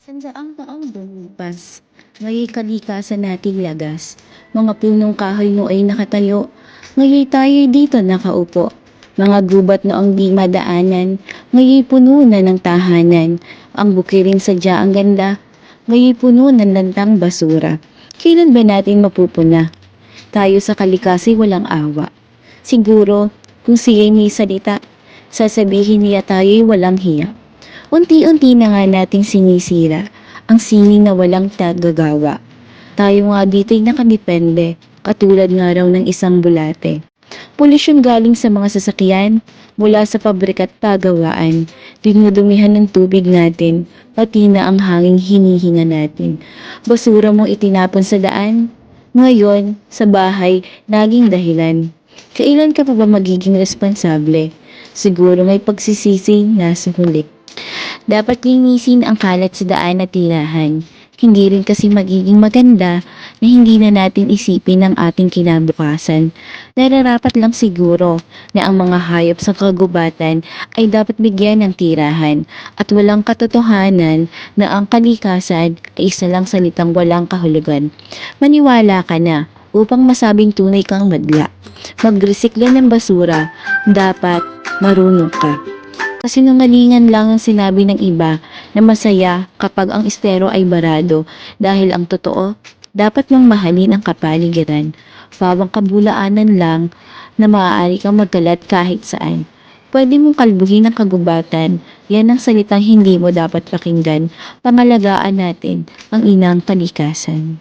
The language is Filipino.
Sandaang taong lumipas, ngaya'y kalikasan nating lagas. Mga punong kahoy noon ay nakatayo, ngaya'y tayo'y dito nakaupo. Mga gubat noong di madaanan, ngaya'y puno na ng tahanan. Ang bukirin sadya ang ganda, ngaya'y puno ng lantang basura. Kailan ba natin mapupuna? Tayo sa kalikasi walang awa. Siguro, kung siya'y may salita, sasabihin niya tayo'y walang hiya. Unti-unti na nga nating sinisira ang sining na walang tagagawa. Tayo nga dito'y nakadepende, katulad nga raw ng isang bulate. Polusyon galing sa mga sasakyan, mula sa pabrika at pagawaan, dinudumihan ng tubig natin, pati na ang hanging hinihinga natin. Basura mo itinapon sa daan, ngayon, sa bahay, naging dahilan. Kailan ka pa ba magiging responsable? Siguro may pagsisisi na sa huli. Dapat linisin ang kalat sa daan at tirahan. Hindi rin kasi magiging maganda na hindi na natin isipin ang ating kinabukasan. Nararapat lang siguro na ang mga hayop sa kagubatan ay dapat bigyan ng tirahan at walang katotohanan na ang kalikasan ay isa lang salitang walang kahulugan. Maniwala ka na upang masabing tunay kang madla. Magresiklo ng basura, dapat marunong ka. Kasinungalingan lang ang sinabi ng iba na masaya kapag ang estero ay barado dahil ang totoo, dapat mong mahalin ang kapaligiran. Pawang kabulaanan lang na maaari kang magkalat kahit saan. Pwede mong kalbuhin ang kagubatan. Yan ang salitang hindi mo dapat pakinggan. Pangalagaan natin ang inang kalikasan.